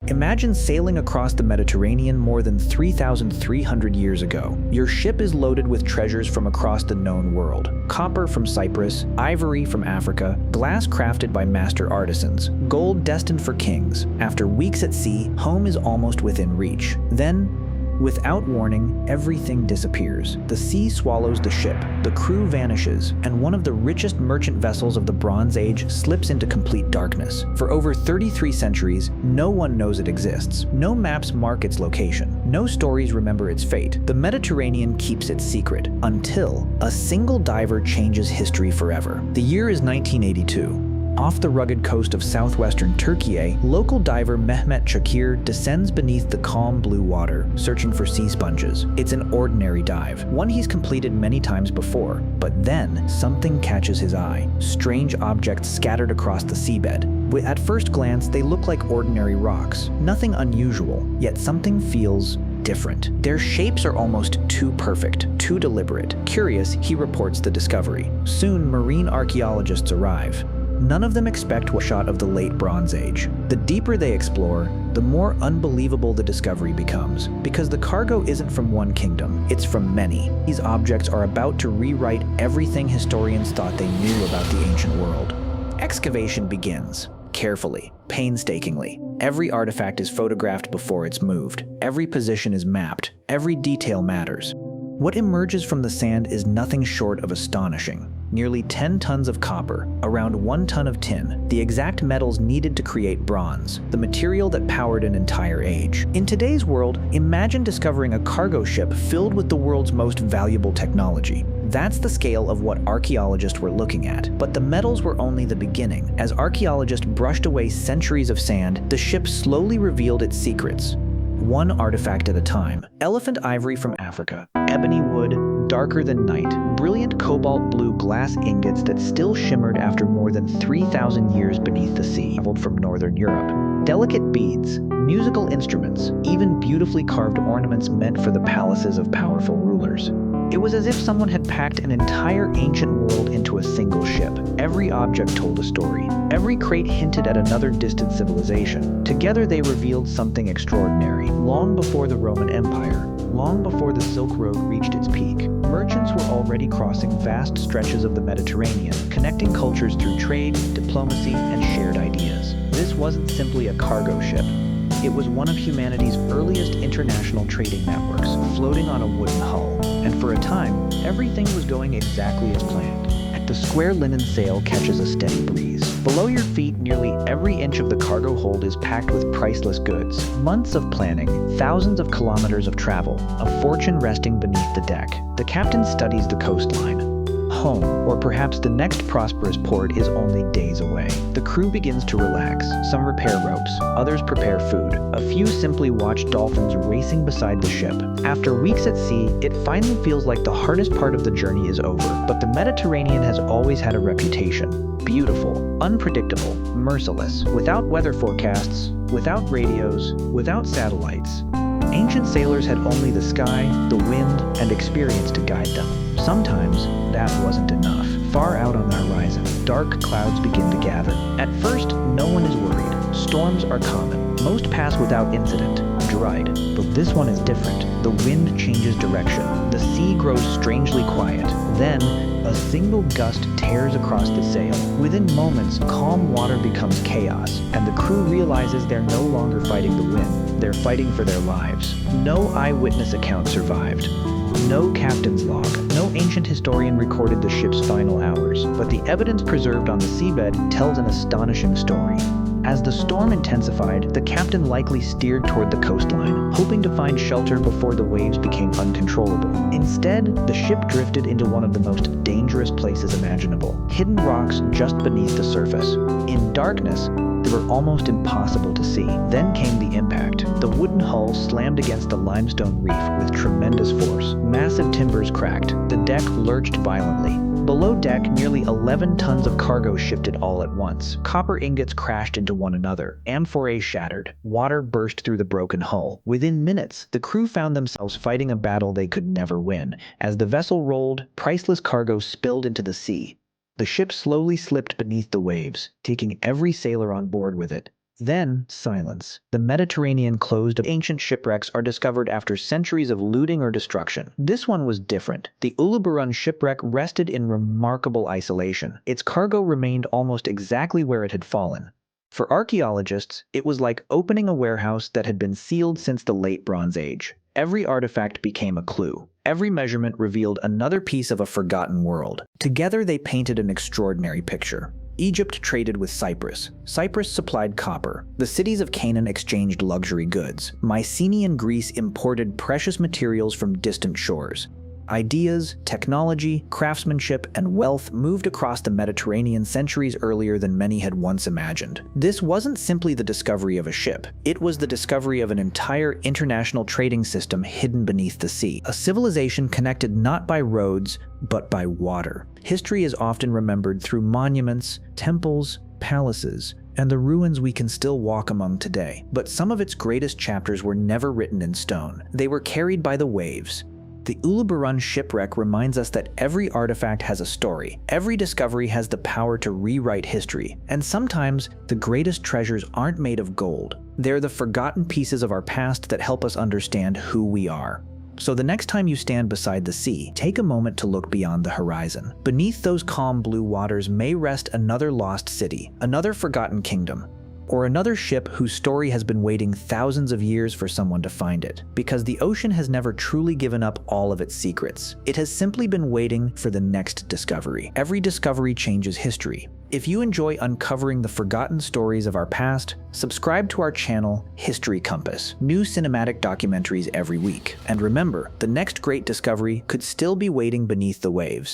Imagine sailing across the Mediterranean more than 3,300 years ago. Your ship is loaded with treasures from across the known world. Copper from Cyprus, ivory from Africa, glass crafted by master artisans, gold destined for kings. After weeks at sea, home is almost within reach. Then, without warning, everything disappears. The sea swallows the ship, the crew vanishes, and one of the richest merchant vessels of the Bronze Age slips into complete darkness. For over 33 centuries, no one knows it exists. No maps mark its location. No stories remember its fate. The Mediterranean keeps its secret, until a single diver changes history forever. The year is 1982. Off the rugged coast of southwestern Türkiye, local diver Mehmet Çakır descends beneath the calm blue water, searching for sea sponges. It's an ordinary dive, one he's completed many times before. But then, something catches his eye. Strange objects scattered across the seabed. At first glance, they look like ordinary rocks. Nothing unusual, yet something feels different. Their shapes are almost too perfect, too deliberate. Curious, he reports the discovery. Soon, marine archaeologists arrive. None of them expect a shot of the late Bronze Age. The deeper they explore, the more unbelievable the discovery becomes, because the cargo isn't from one kingdom, it's from many. These objects are about to rewrite everything historians thought they knew about the ancient world. Excavation begins. Carefully, painstakingly. Every artifact is photographed before it's moved. Every position is mapped. Every detail matters. What emerges from the sand is nothing short of astonishing. Nearly 10 tons of copper, around 1 ton of tin, the exact metals needed to create bronze, the material that powered an entire age. In today's world, imagine discovering a cargo ship filled with the world's most valuable technology. That's the scale of what archaeologists were looking at. But the metals were only the beginning. As archaeologists brushed away centuries of sand, the ship slowly revealed its secrets. One artifact at a time. Elephant ivory from Africa, ebony wood, darker than night, brilliant cobalt blue glass ingots that still shimmered after more than 3,000 years beneath the sea, traveled from northern Europe. Delicate beads, musical instruments, even beautifully carved ornaments meant for the palaces of powerful rulers. It was as if someone had packed an entire ancient world into a single ship. Every object told a story. Every crate hinted at another distant civilization. Together they revealed something extraordinary. Long before the Roman Empire, long before the Silk Road reached its peak, merchants were already crossing vast stretches of the Mediterranean, connecting cultures through trade, diplomacy, and shared ideas. This wasn't simply a cargo ship. It was one of humanity's earliest international trading networks, floating on a wooden hull. And for a time, everything was going exactly as planned. The square linen sail catches a steady breeze. Below your feet, nearly every inch of the cargo hold is packed with priceless goods. Months of planning, thousands of kilometers of travel, a fortune resting beneath the deck. The captain studies the coastline. Home, or perhaps the next prosperous port, is only days away. The crew begins to relax. Some repair ropes, others prepare food. A few simply watch dolphins racing beside the ship. After weeks at sea, it finally feels like the hardest part of the journey is over. But the Mediterranean has always had a reputation. Beautiful, unpredictable, merciless, without weather forecasts, without radios, without satellites. Ancient sailors had only the sky, the wind, and experience to guide them. Sometimes, that wasn't enough. Far out on the horizon, dark clouds begin to gather. At first, no one is worried. Storms are common. Most pass without incident, dried. But this one is different. The wind changes direction. The sea grows strangely quiet. Then, a single gust tears across the sail. Within moments, calm water becomes chaos, and the crew realizes they're no longer fighting the wind. They're fighting for their lives. No eyewitness account survived. No captain's log. No ancient historian recorded the ship's final hours. But the evidence preserved on the seabed tells an astonishing story. As the storm intensified, the captain likely steered toward the coastline, hoping to find shelter before the waves became uncontrollable. Instead, the ship drifted into one of the most dangerous places imaginable, hidden rocks just beneath the surface. In darkness, they were almost impossible to see. Then came the impact. The wooden hull slammed against the limestone reef with tremendous force. Massive timbers cracked. The deck lurched violently. Below deck, nearly 11 tons of cargo shifted all at once. Copper ingots crashed into one another. Amphorae shattered. Water burst through the broken hull. Within minutes, the crew found themselves fighting a battle they could never win. As the vessel rolled, priceless cargo spilled into the sea. The ship slowly slipped beneath the waves, taking every sailor on board with it. Then, silence. The Mediterranean closed. Ancient shipwrecks are discovered after centuries of looting or destruction. This one was different. The Uluburun Shipwreck rested in remarkable isolation. Its cargo remained almost exactly where it had fallen. For archaeologists, it was like opening a warehouse that had been sealed since the late Bronze Age. Every artifact became a clue. Every measurement revealed another piece of a forgotten world. Together they painted an extraordinary picture. Egypt traded with Cyprus. Cyprus supplied copper. The cities of Canaan exchanged luxury goods. Mycenaean Greece imported precious materials from distant shores. Ideas, technology, craftsmanship, and wealth moved across the Mediterranean centuries earlier than many had once imagined. This wasn't simply the discovery of a ship. It was the discovery of an entire international trading system hidden beneath the sea. A civilization connected not by roads, but by water. History is often remembered through monuments, temples, palaces, and the ruins we can still walk among today. But some of its greatest chapters were never written in stone. They were carried by the waves. The Uluburun Shipwreck reminds us that every artifact has a story. Every discovery has the power to rewrite history. And sometimes, the greatest treasures aren't made of gold. They're the forgotten pieces of our past that help us understand who we are. So the next time you stand beside the sea, take a moment to look beyond the horizon. Beneath those calm blue waters may rest another lost city, another forgotten kingdom, or another ship whose story has been waiting thousands of years for someone to find it. Because the ocean has never truly given up all of its secrets. It has simply been waiting for the next discovery. Every discovery changes history. If you enjoy uncovering the forgotten stories of our past, subscribe to our channel, History Compass. New cinematic documentaries every week. And remember, the next great discovery could still be waiting beneath the waves.